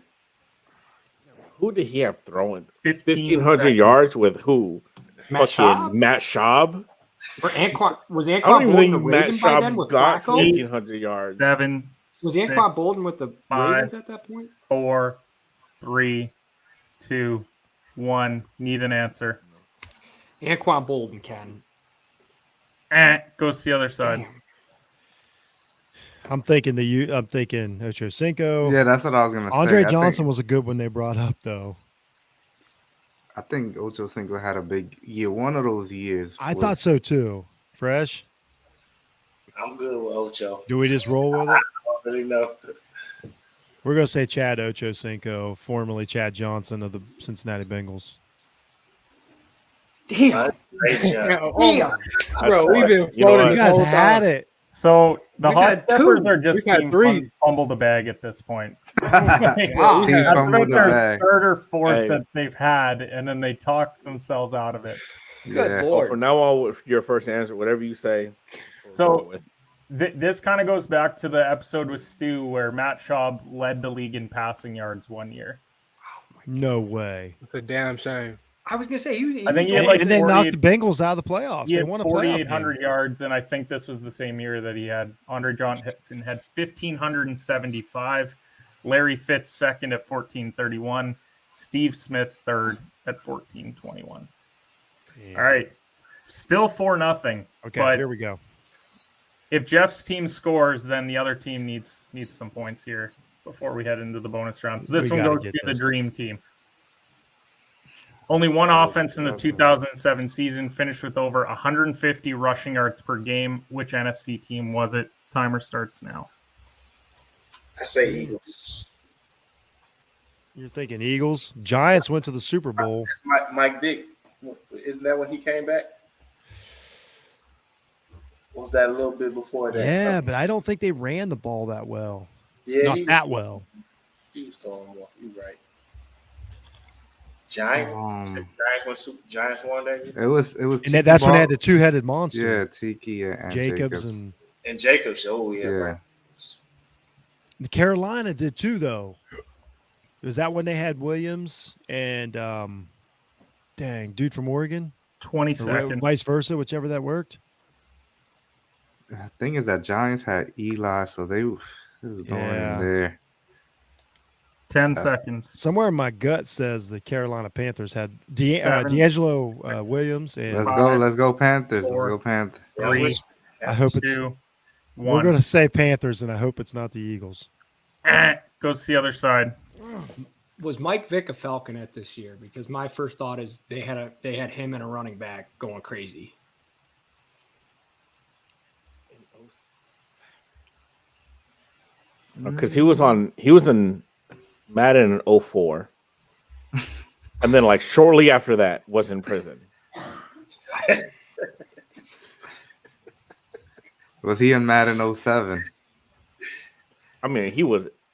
Who did he have throwing 15 1,500 seconds. yards with who? Matt Schaub? Matt Schaub? Or Anquan? Was I don't Anquan even Bolden think the Matt Ravens by then Schaub with got Flacco? 1,500 yards. 7, Was 6, Anquan Bolden with the 5, Ravens at that point? 4, 3, 2, 1. Need an answer. Anquan Bolden, Ken. Goes to the other side. Damn. I'm thinking Ocho Cinco. Yeah, that's what I was gonna say. Andre I Johnson was a good one they brought up though. I think Ocho Cinco had a big year. One of those years. I was- thought so too. Fresh. I'm good with Ocho. Do we just roll with it? I don't really know. We're gonna say Chad Ocho Cinco, formerly Chad Johnson of the Cincinnati Bengals. Damn. Great job. Damn. Bro, we've been You know floating what? You this guys whole had time. it. So the We've had Hotsteppers two. are just We've had team three. fumble the bag at this point. Team That's fumbled about the their bag. third or fourth Hey. that they've had, and then they talked themselves out of it. Good Yeah. lord. From now on, with your first answer, whatever you say. we'll So- go with. This kind of goes back to the episode with Stu where Matt Schaub led the league in passing yards one year. No way. It's a damn shame. I was gonna say he was. I think he had And, like and they knocked 48 the Bengals out of the playoffs. He They had won a playoff 4,800 game. yards, and I think this was the same year that he had Andre Johnson had 1,575, Larry Fitz second at 1,431, Steve Smith third at 1,421. All right, still 4-0. Okay, but here we go. if Jeff's team scores, then the other team needs some points here before we head into the bonus round. So this We one gotta goes get to the this. dream team. Only one offense in the 2007 season finished with over 150 rushing yards per game. Which NFC team was it? Timer starts now. I say Eagles. You're thinking Eagles. Giants went to the Super Bowl. Mike Vick. Isn't that when he came back? Was that a little bit before that? Yeah, but I don't think they ran the ball that well. Yeah, Not he that well. was throwing more. You're right. Giants. Giants won that year. It was. And Tiki that's when they Ball. had the two-headed monster. Yeah, Tiki and Jacobs and And Jacobs. Oh yeah. Yeah. Right. the Carolina did too, though. Was that when they had Williams and dude from Oregon? 20 Or seconds. vice versa, whichever that worked. The thing is that Giants had Eli, so it was going Yeah. in there. 10 That's- seconds. Somewhere in my gut says the Carolina Panthers had Seven. D'Angelo Williams and Let's Five, go. Let's go Panthers. four, Let's go Panthers. Yeah, Three. which- I hope it's 2, we're 1. going to say Panthers, and I hope it's not the Eagles. Goes to the other side. Was Mike Vick a Falconet this year? Because my first thought is they had him and a running back going crazy. Because he was in Madden in 04. And then like shortly after that was in prison. Was he in Madden 07? I mean,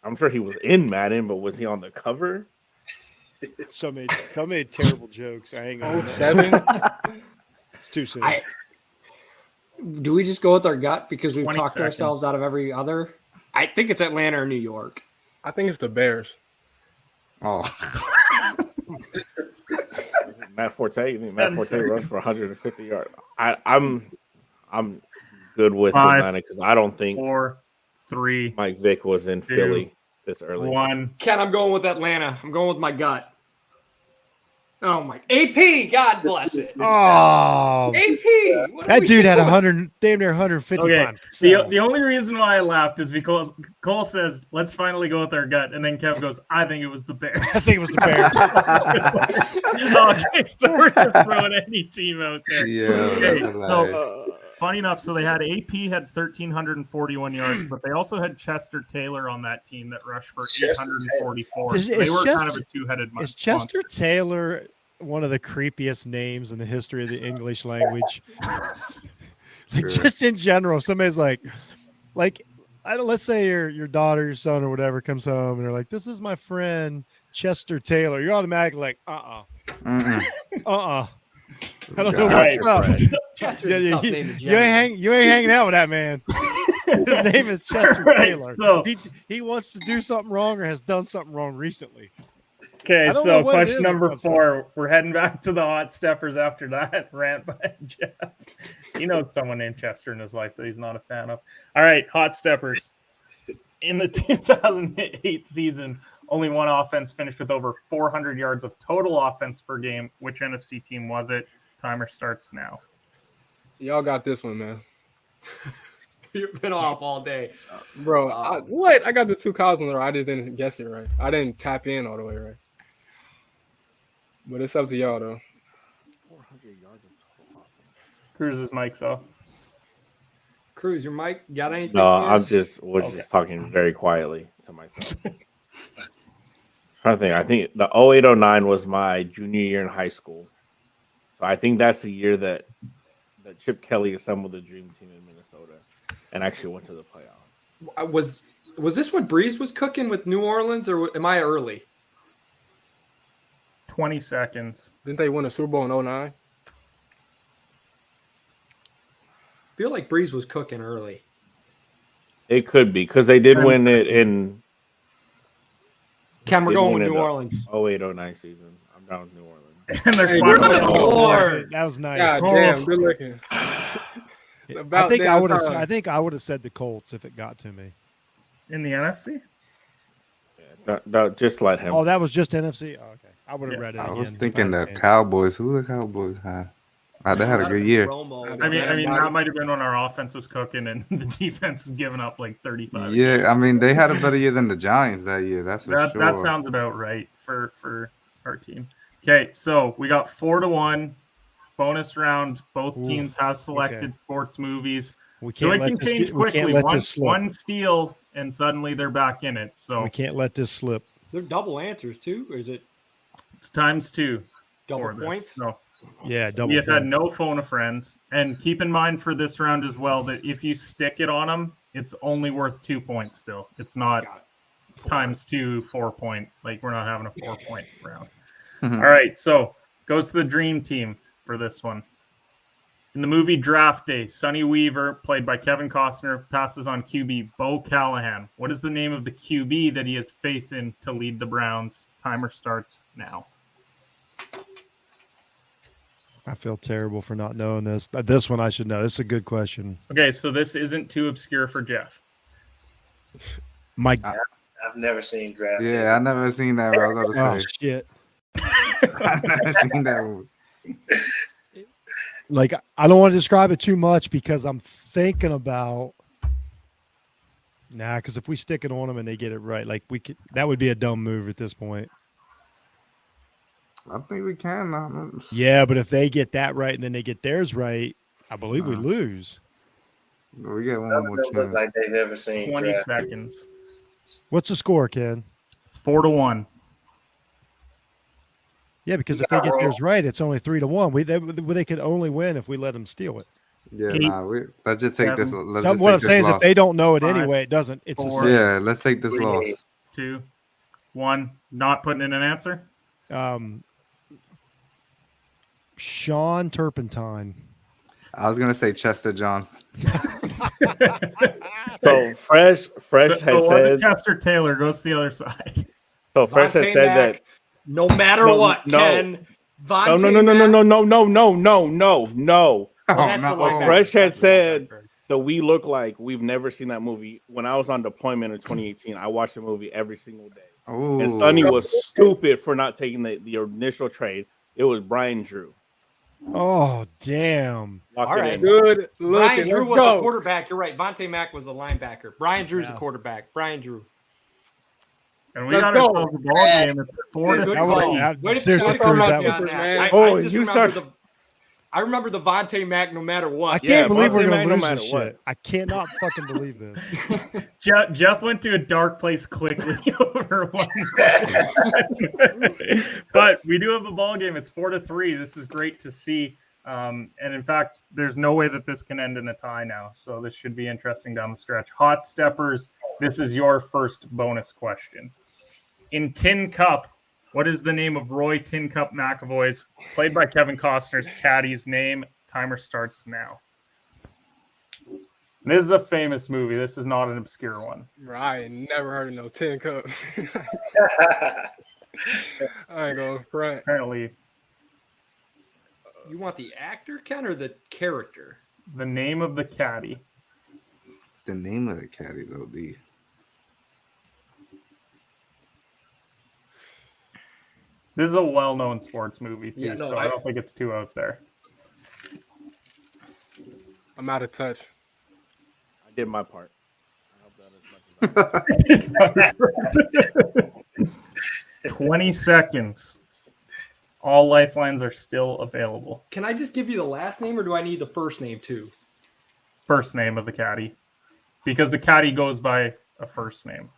I'm sure he was in Madden, but was he on the cover? So many terrible jokes. I ain't gonna. 07? It's too soon. Do we just go with our gut because we've 20 talked seconds. ourselves out of every other? I think it's Atlanta or New York. I think it's the Bears. Oh, Matt Forte. You think Matt Forte rushed for 150 yards? I'm good with 5, Atlanta because I don't think 4, 3, Mike Vick was in 2, Philly this early. 1. Ken, I'm going with Atlanta. I'm going with my gut. Oh my AP, God bless it. Oh, AP. What are that we dude had doing? 100, damn near 150 Okay. pounds. The only reason why I laughed is because Cole says, "Let's finally go with our gut," and then Kev goes, "I think it was the Bears." I think it was the Bears. Okay, so we're just throwing any team out there. yeah. Okay, That's so hilarious. funny enough, so they had AP had 1,341 yards, but they also had Chester Taylor on that team that rushed for Chester 844. Is- So they is were kind of Chester- a two-headed Is monster. Chester Taylor one of the creepiest names in the history of the English language? Like, just in general, somebody's like, let's say your daughter, your son, or whatever comes home and they're like, "This is my friend Chester Taylor." You're automatically like, Mm-mm. I don't know Right. what's up. Chester's Yeah, a tough you, name to you ain't hanging out with that man. His name is Chester Right, Taylor. so- He wants to do something wrong or has done something wrong recently. Okay, I don't know so what it question is number about 4. We're heading back to the Hotsteppers after that rant by Jeff. He knows someone named Chester in his life that he's not a fan of. All right, Hotsteppers. In the 2008 season, only one offense finished with over 400 yards of total offense per game. Which NFC team was it? Timer starts now. Y'all got this one, man. You've been off all day. Bro, what? I got the 2 cows in a row. I just didn't guess it right. I didn't tap in all the way right. But it's up to y'all, though. 400 yards of total offense. Cruz's mic's off. Cruz, your mic got anything? No, for I'm us? just Okay. just talking very quietly to myself. I think the 08-09 was my junior year in high school. So I think that's the year that Chip Kelly assembled the dream team in Minnesota and actually went to the playoffs. Was this when Breeze was cooking with New Orleans, or am I early? 20 seconds. Didn't they win a Super Bowl in 09? I feel like Breeze was cooking early. It could be because they did win it in Ken, we're They going won with it New up. Orleans. 08-09 season. I'm down with New Orleans. And they're Hey, finally- good Lord. That was nice. God damn, good looking. It's I about think I damn would have. time. I think I would have said the Colts if it got to me. in the NFC. Don't just let him. Oh, that was just NFC. Oh, okay, I would have Yeah. read it. I was again if thinking had the a chance. Cowboys. Who the Cowboys had? They had a good year. Romo. I mean that might have been when our offense was cooking and the defense was giving up like 35. Yeah, I mean they had a better year than the Giants that year. That's for That sure. sounds about right for our team. Okay, so we got 4-1 bonus round. Both Ooh, teams have selected okay. sports movies, We so it can't can let this. change We can't quickly. let One, this slip. one steal and suddenly they're back in it. So We can't let this slip. They're double answers too, or is it it's times 2 double for this. points? So Yeah, double. we have had points. no phone a friends, and keep in mind for this round as well that if you stick it on them, it's only worth 2 points. Still, it's not Got it. times 2 4 point. Like we're not having a 4 point round. Mhm. All right, so goes to the dream team for this one. In the movie Draft Day, Sonny Weaver, played by Kevin Costner, passes on QB Bo Callahan. What is the name of the QB that he has faith in to lead the Browns? Timer starts now. I feel terrible for not knowing this. This one I should know. This is a good question. Okay, so this isn't too obscure for Jeff. Mike. I've never seen Draft Day. Yeah, I never seen that. I was Oh about to say. shit! I never seen that movie. Like I don't want to describe it too much because I'm thinking about Nah, because if we stick it on them and they get it right, like that would be a dumb move at this point. I think we can. Yeah, but if they get that right and then they get theirs right, I believe we lose. We get one None more of them look chance. like they've ever seen 20 draft. seconds. What's the score, Ken? It's 4-1. Yeah, because if they get theirs right, it's only 3-1. They could only win if we let them steal it. Yeah, Eight, nah. Let's just take this. seven. Let's So just what take I'm this saying is, if loss. they don't know it Five, anyway, it doesn't. It's the four. same. Yeah, let's take this loss. 2, 1. Not putting in an answer. Sean Turpentine. I was gonna say Chester Johnson. So Fresh has said. Chester Taylor goes to the other side. So Fresh has Vontae said Mack, that. no matter No, what, no. Ken. No. Vontae Mack- No. Oh, that's the no. linebacker. Fresh had That's the said linebacker. that we look like we've never seen that movie. When I was on deployment in 2018, I watched the movie every single day. Ooh. And Sonny was stupid for not taking the initial trade. It was Brian Drew. Oh, damn. Lock All it right. in. Good Brian looking. Drew Let's was go. the quarterback. You're right. Vontae Mack was the linebacker. Brian Drew's the Yeah. quarterback. Brian Drew. And we Let's got go. ourselves a ball game. It's 4-3. Good That was- call. that- Way to seriously, way to Cruz, correct that me was- on man. I Oh, just you remember start- I remember the Vontae Mack no matter I what. can't Yeah, believe we're Vontae going Mack to no lose matter this what. shit. I cannot fucking believe this. Jeff went to a dark place quickly over one. But we do have a ball game. It's 4-3. This is great to see. And in fact, there's no way that this can end in a tie now. So this should be interesting down the stretch. Hotsteppers, this is your first bonus question. In Tin Cup, what is the name of Roy Tin Cup McAvoy's, played by Kevin Costner's caddy's name? Timer starts now. This is a famous movie. This is not an obscure one. Ryan, never heard of no 10 cup. I ain't going front. Apparently, You want the actor, Ken, or the character? the name of the caddy. The name of the cat is OD. This is a well-known sports movie, too, Yeah, no, so I don't think it's too out there. I'm out of touch. I did my part. I hope that as much as I 20 seconds. All lifelines are still available. Can I just give you the last name, or do I need the first name too? First name of the caddy. Because the caddy goes by a first name.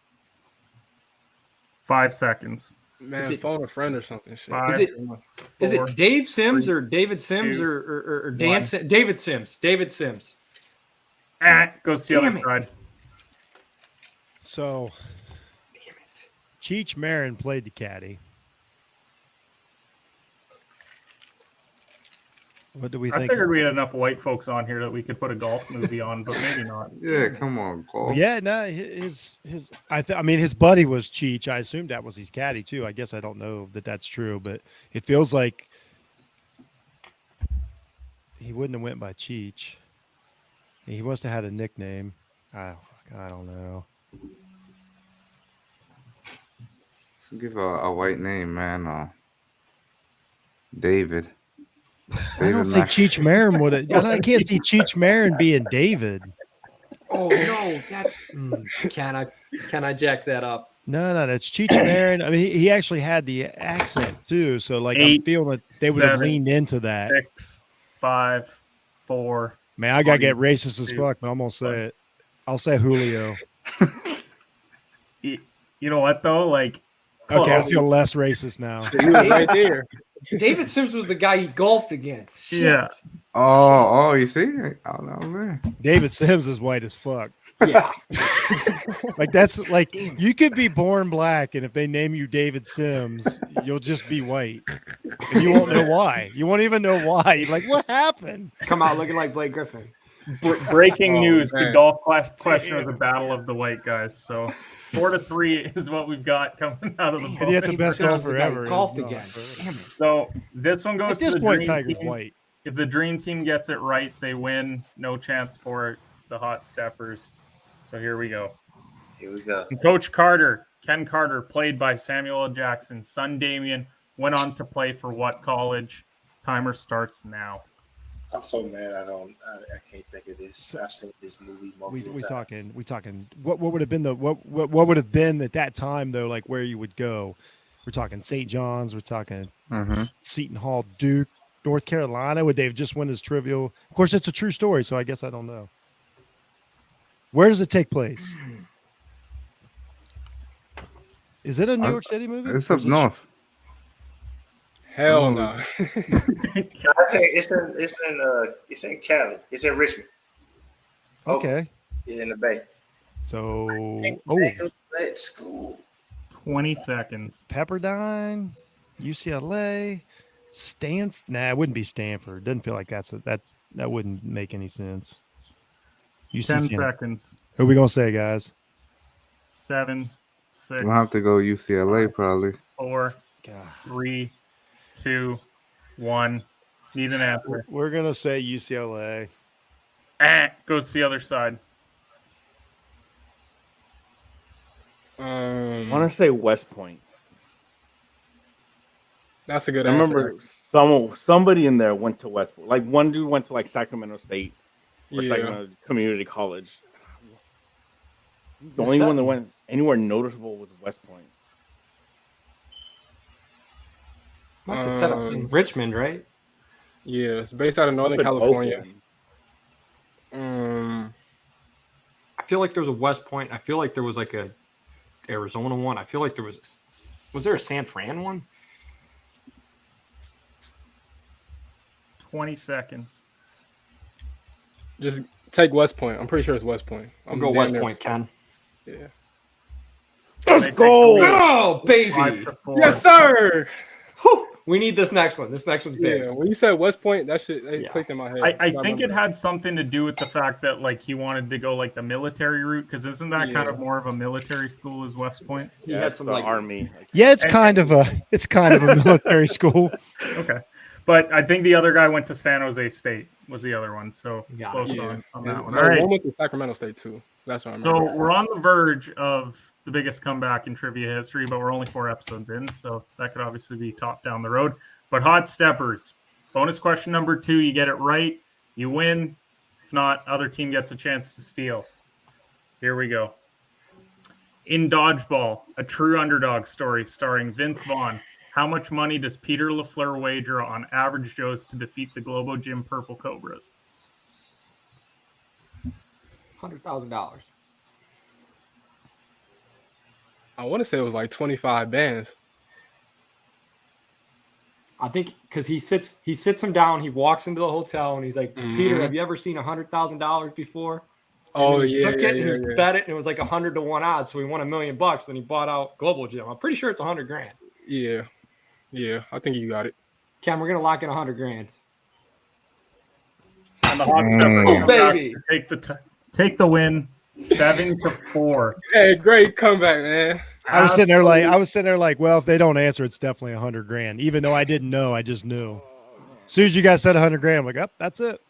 5 seconds. Man, Is it- phone a friend or something. Shit. Five, Is four, it Dave Sims three, or David Sims two, or Dan one. Sims? David Sims. David Sims. Goes to the Damn other side. So, Cheech Marin played the caddy. What do we I think? figured we had enough white folks on here that we could put a golf movie on, but maybe not. Yeah, come on, Cole. Yeah, no, his I mean his buddy was Cheech. I assumed that was his caddy too. I guess I don't know that that's true, but it feels like he wouldn't have went by Cheech. He must have had a nickname. I don't know. Let's give a white name, man. David. I don't think Cheech Marin would have. I can't see Cheech Marin being David. Oh no, that's can I jack that up? No, that's Cheech Marin. I mean, he actually had the accent too. So like, I'm 8, feeling that they would have 7, leaned into that. 6, 5, 4. Man, I gotta get 20, racist as fuck, but I'm gonna say it. I'll say Julio. You know what though? Like, Okay, I feel less racist now. You was right there. David Sims was the guy he golfed against. Shit. yeah. Oh, you see? I don't know, man. David Sims is white as fuck. Yeah. Like that's like you could be born black, and if they name you David Sims, you'll just be white, and you won't know why. You won't even know why. You're like, what happened? Come out looking like Blake Griffin. Breaking Oh, news: man. the golf question was a battle of the white guys. So 4-3 is what we've got coming out of the And yet boat. the best Sims golfer the guy who ever. is golfed not. again. Damn it. So this one goes At this to the point, dream Tiger's team. white. If the dream team gets it right, they win. No chance for the Hotsteppers. So here we go. Here we go. And Coach Carter, Ken Carter, played by Samuel L. Jackson, son Damien, went on to play for what college? Timer starts now. I'm so mad. I can't think of this. I've seen this movie multiple times. We talking. What would have been what would have been at that time though? Like where you would go. We're talking St. John's. We're talking Seton Hall, Duke, North Carolina. Would they have just won his trivial? Of course, it's a true story, so I guess I don't know. Where does it take place? Is it a New York City movie? It's up north. Hell no. It's in Cali. It's in Richmond. Okay. Yeah, in the Bay. So, Let's school. 20 seconds. Pepperdine, UCLA, Stanford. Nah, it wouldn't be Stanford. Doesn't feel like that wouldn't make any sense. 10 seconds. Who are we gonna say, guys? 7, 6. We'll have to go UCLA probably. 4, 3, 2, 1. Need an answer. We're gonna say UCLA. Goes to the other side. I want to say West Point. That's a good I answer. remember somebody in there went to West Point. Like one dude went to like Sacramento State or Sacramento Community College. The only one that went anywhere noticeable was West Point. Must have set up in Richmond, right? Yeah, it's based out of Northern California. I feel like there was a West Point. I feel like there was like a Arizona one. I feel like there was there a San Fran one? 20 seconds. Just take West Point. I'm pretty sure it's West Point. I'll go West Point, Ken. Yeah. Let's go! Oh, baby! 5 to 4. Yes, sir. Whew. We need this next one. This next one's big. Yeah, when you said West Point, that shit clicked in my head. I think it had something to do with the fact that like he wanted to go like the military route, because isn't that kind of more of a military school as West Point? He had some like army. Yeah, it's kind of a military school. Okay, but I think the other guy went to San Jose State was the other one. So close on that one. All right, one went to Sacramento State too. That's what I remember. So we're on the verge of the biggest comeback in trivia history, but we're only 4 episodes in, so that could obviously be top down the road. But Hotsteppers, bonus question number 2, you get it right, you win. If not, other team gets a chance to steal. Here we go. In Dodgeball, a true underdog story starring Vince Vaughn, how much money does Peter LaFleur wager on Average Joe's to defeat the Globo Gym Purple Cobras? $100,000. I want to say it was like 25 bands. I think because he sits him down, he walks into the hotel, and he's like, Peter, have you ever seen $100,000 before? Oh, and he yeah. took it and he bet it, and it was like 100 to 1 odds. So he won $1 million. Then he bought out Global Gym. I'm pretty sure it's $100,000. Yeah. I think you got it. Cam, we're gonna lock in $100,000. On the Hotsteppers, baby, take the win, 7-4. Hey, great comeback, man. I was sitting there like, well, if they don't answer, it's definitely $100,000. Even though I didn't know, I just knew. As soon as you guys said $100,000, I'm like, oh, that's it.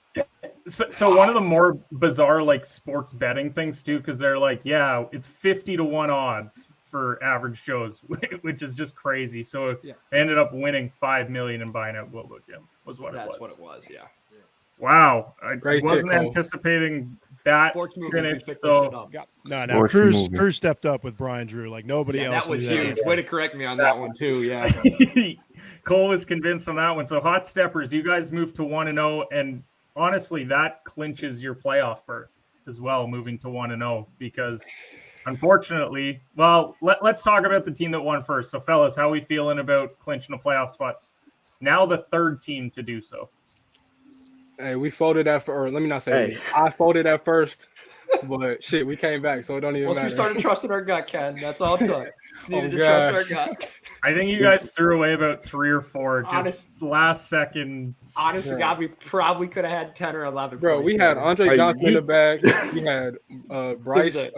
So one of the more bizarre like sports betting things too, because they're like, yeah, it's 50 to 1 odds for Average Joe's, which is just crazy. So they ended up winning $5 million and buying out Globo Gym was what it was. That's what it was. Yeah. Wow, I wasn't anticipating that finish. So no, Cruz stepped up with Brian Drew like nobody else. That was huge. Way to correct me on that one too. Yeah. Cole was convinced on that one. So Hotsteppers, you guys moved to 1-0, and honestly, that clinches your playoff berth as well, moving to 1-0, because unfortunately, well, let's talk about the team that won first. So fellas, how are we feeling about clinching the playoff spots? Now the third team to do so. Hey, we folded at first. Or let me not say I folded at first, but shit, we came back, so it don't even matter. Once we started trusting our gut, Ken, that's all it took. Just needed to trust our gut. I think you guys threw away about 3 or 4 just last second. Honest to God, we probably could have had 10 or 11. Bro, we had Andre Johnson in the bag. We had Bryce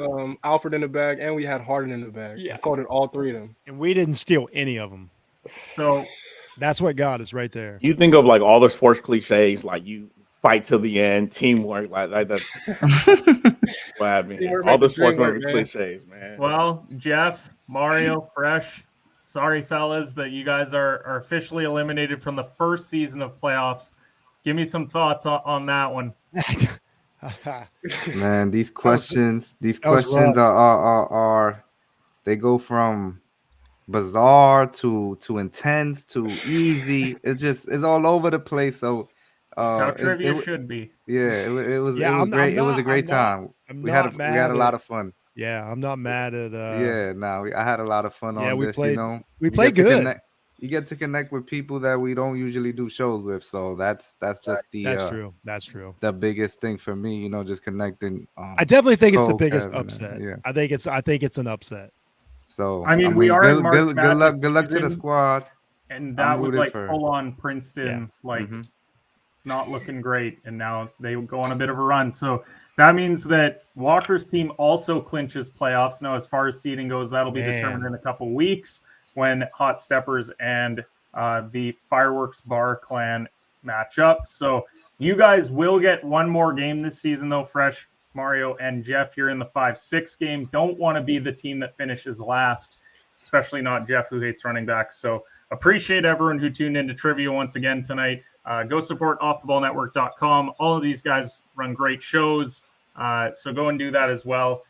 Alfred in the bag, and we had Harden in the bag. Yeah. We folded all 3 of them. And we didn't steal any of them. So that's what got us right there. You think of like all the sports cliches, like you fight till the end, teamwork, like that's what happened. All the sports cliches, man. Well, Jeff, Mario, Fresh, sorry fellas that you guys are officially eliminated from the first season of playoffs. Give me some thoughts on that one. Man, these questions rough. are they go from bizarre to intense to easy. It's all over the place. So How it, trivia it, should be. yeah, it was Yeah, great. It was a great time. I'm We had not we had a mad lot at. of fun. Yeah, I'm not mad at. Yeah, no, I had a lot of fun Yeah, on we this. played. We You played get to good. connect. You get to connect with people that we don't usually do shows with. So that's just That's true. That's true. the biggest thing for me. Just connecting. I definitely think it's the Cole, biggest Kevin, upset. yeah. I think it's an upset. So I mean, we are in March good Madness luck to the season, squad. and I'm that was rooting like for- full on Princeton, Mhm. not looking great, and now they go on a bit of a run. So that means that Walker's team also clinches playoffs. Now, as far as seeding goes, that'll be determined in a couple weeks when Hotsteppers and the Fireworks Bar Clan match up. So you guys will get one more game this season, though. Fresh, Mario, and Jeff, you're in the 5-6 game. Don't want to be the team that finishes last, especially not Jeff, who hates running backs. So appreciate everyone who tuned into trivia once again tonight. Go support offtheballnetwork.com. All of these guys run great shows, so go and do that as well.